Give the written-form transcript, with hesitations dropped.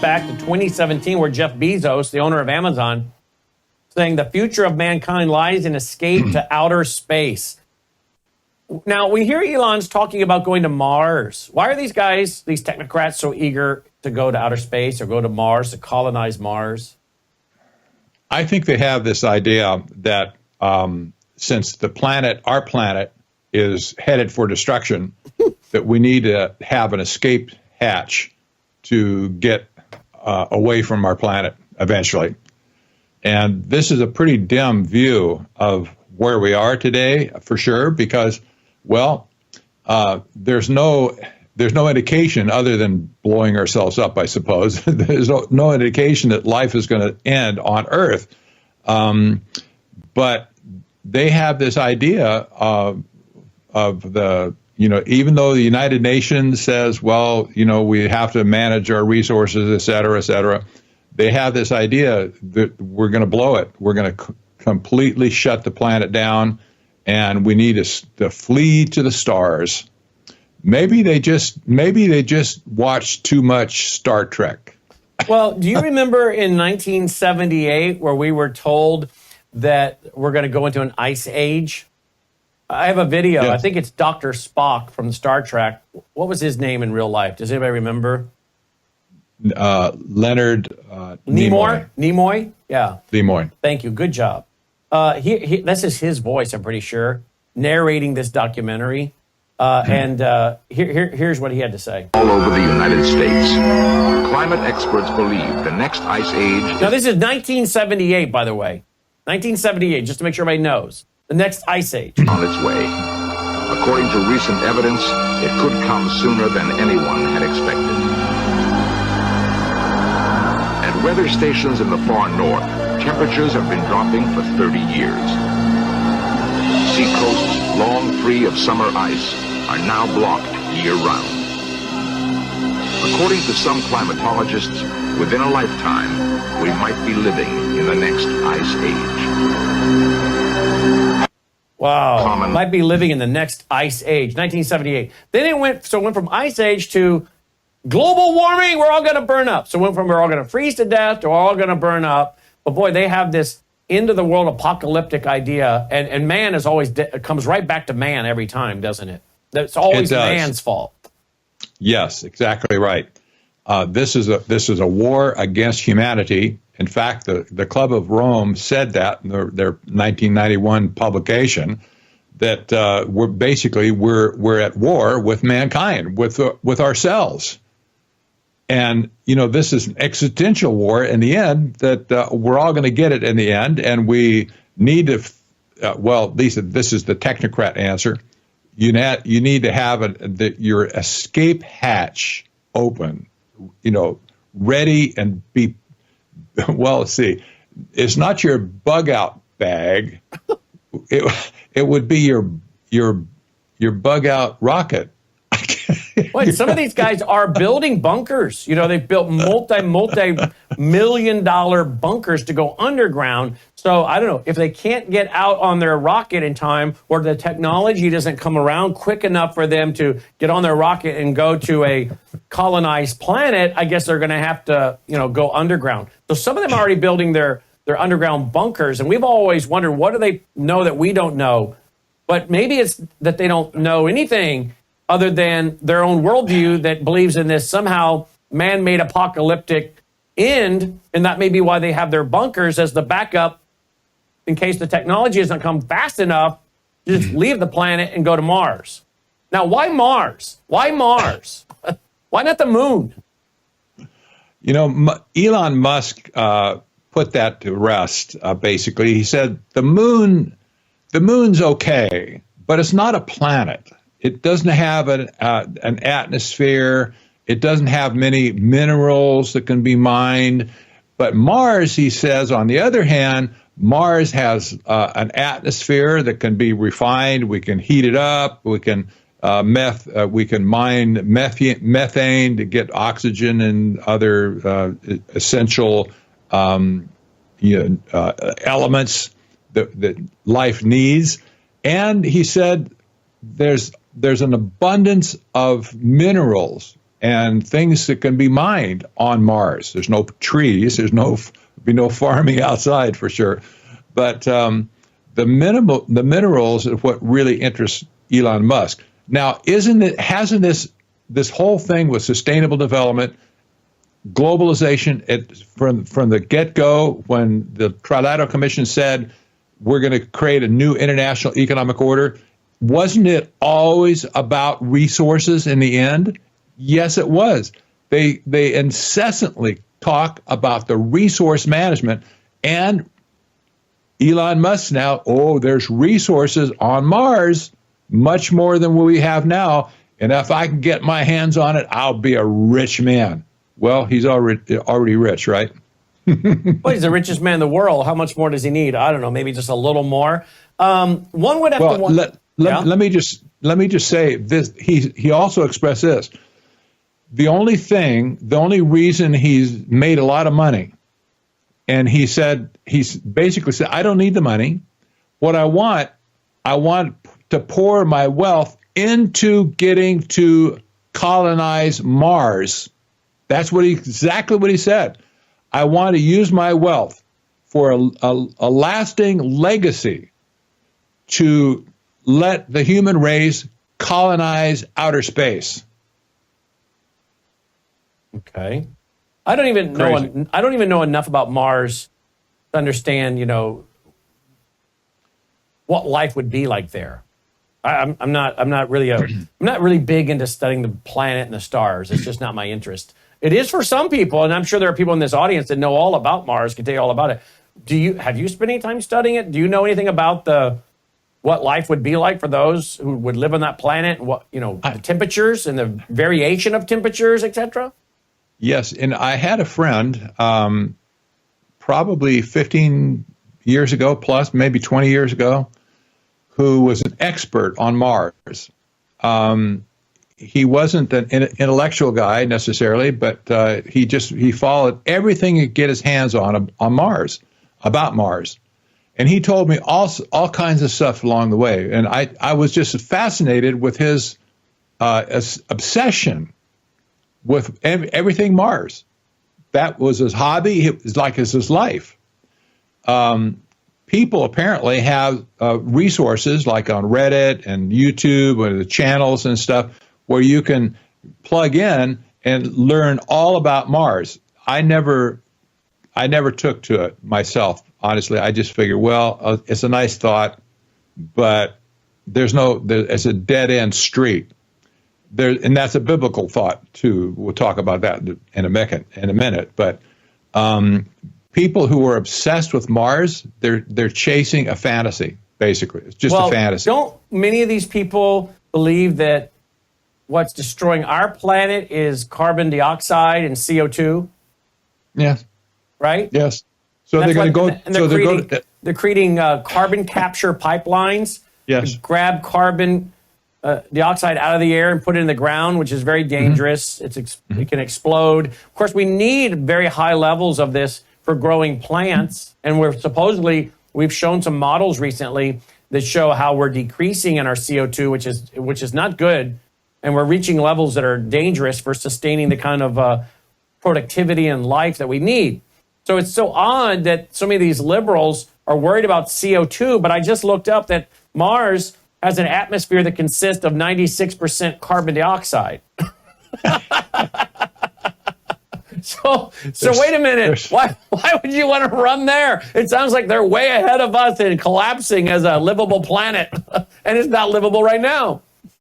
back to 2017 where Jeff Bezos, the owner of Amazon, saying the future of mankind lies in escape to outer space. Now, we hear Elon's talking about going to Mars. Why are these guys, these technocrats, so eager to go to outer space or go to Mars, to colonize Mars? I think they have this idea that since the planet, our planet, is headed for destruction, that we need to have an escape hatch to get away from our planet eventually. And this is a pretty dim view of where we are today, for sure, because, well, there's no indication other than blowing ourselves up, I suppose. There's no indication that life is going to end on Earth. But they have this idea of the, even though the United Nations says, well, we have to manage our resources, et cetera, they have this idea that we're going to blow it. We're going to completely shut the planet down, and we need to flee to the stars. Maybe they just watched too much Star Trek. Well, do you remember in 1978 where we were told that we're going to go into an ice age? I have a video. Yes. I think it's Dr. Spock from Star Trek. What was his name in real life? Does anybody remember? Leonard Nimoy. Nimoy? Yeah. Nimoy. Thank you. Good job. This is his voice, I'm pretty sure, narrating this documentary. Here's what he had to say. All over the United States, climate experts believe the next ice age... Now, this is 1978, by the way. 1978, just to make sure everybody knows. The next ice age. ...on its way. According to recent evidence, it could come sooner than anyone had expected. At weather stations in the far north, temperatures have been dropping for 30 years. Seacoasts, long free of summer ice, are now blocked year-round. According to some climatologists, within a lifetime, we might be living in the next ice age. Wow, might be living in the next ice age, 1978. Then it went from ice age to global warming, we're all going to burn up. So it went from we're all going to freeze to death to we're all going to burn up. But boy, they have this end of the world apocalyptic idea, and man is always comes right back to man every time, doesn't it? It's always man's fault. Yes, exactly right. This is a war against humanity. In fact, the Club of Rome said that in their 1991 publication, that we're at war with mankind, with ourselves. And, this is an existential war in the end, that we're all going to get it in the end. And we need to, this is the technocrat answer. You need to have your escape hatch open, ready and be, well, let's see. It's not your bug out bag. It would be your bug out rocket. Wait, some of these guys are building bunkers. They've built multi-million-dollar bunkers to go underground. So I don't know if they can't get out on their rocket in time, or the technology doesn't come around quick enough for them to get on their rocket and go to a colonized planet. I guess they're going to have to, go underground. So some of them are already building their underground bunkers, and we've always wondered, what do they know that we don't know? But maybe it's that they don't know anything other than their own worldview that believes in this somehow man-made apocalyptic end, and that may be why they have their bunkers as the backup in case the technology doesn't come fast enough to just leave the planet and go to Mars. Now, why Mars? Why Mars? Why not the moon? Elon Musk put that to rest, basically. He said the moon's okay, but it's not a planet. It doesn't have an atmosphere. It doesn't have many minerals that can be mined. But Mars, he says, on the other hand, Mars has an atmosphere that can be refined. We can heat it up. We can mine methane to get oxygen and other essential elements that life needs. And he said there's an abundance of minerals and things that can be mined on Mars. There's no trees. There's be no farming outside for sure. But the minerals are what really interests Elon Musk. Now, hasn't this whole thing with sustainable development, globalization, from the get-go, when the Trilateral Commission said we're going to create a new international economic order, wasn't it always about resources in the end? Yes, it was. They incessantly talk about the resource management, and Elon Musk now, there's resources on Mars, much more than what we have now, and if I can get my hands on it, I'll be a rich man. Well, he's already rich, right? Well, he's the richest man in the world. How much more does he need? I don't know, maybe just a little more. One would have to wonder. Let me just say this. He also expressed this. The only reason he's made a lot of money, and he's basically said, I don't need the money. What I want to pour my wealth into getting to colonize Mars. That's exactly what he said. I want to use my wealth for a lasting legacy to let the human race colonize outer space. Okay. I don't even know enough about Mars to understand, what life would be like there. I'm not really big into studying the planet and the stars. It's just not my interest. It is for some people, and I'm sure there are people in this audience that know all about Mars, can tell you all about it. Have you spent any time studying it? Do you know anything about what life would be like for those who would live on that planet? What the temperatures and the variation of temperatures, etc. Yes, and I had a friend, probably 15 years ago, plus maybe 20 years ago, who was an expert on Mars. He wasn't an intellectual guy necessarily, but he followed everything he could get his hands on Mars, about Mars. And he told me all kinds of stuff along the way. And I was just fascinated with his obsession with everything Mars. That was his hobby. It was like his life. People apparently have resources like on Reddit and YouTube or the channels and stuff where you can plug in and learn all about Mars. I never took to it myself, honestly. I just figured, it's a nice thought, but it's a dead end street. And that's a biblical thought too. We'll talk about that in a minute. But people who are obsessed with Mars, they're chasing a fantasy. Basically, it's just a fantasy. Don't many of these people believe that what's destroying our planet is carbon dioxide and CO2? Yes. Right. Yes. So they're going to go. And they're creating carbon capture pipelines. Yes. To grab carbon dioxide out of the air and put it in the ground, which is very dangerous. Mm-hmm. It can explode. Of course, we need very high levels of this for growing plants, and we've shown some models recently that show how we're decreasing in our CO2, which is not good, and we're reaching levels that are dangerous for sustaining the kind of productivity and life that we need. So it's so odd that so many of these liberals are worried about CO2, but I just looked up that Mars has an atmosphere that consists of 96% carbon dioxide. So wait a minute. Why would you want to run there? It sounds like they're way ahead of us in collapsing as a livable planet, and it's not livable right now.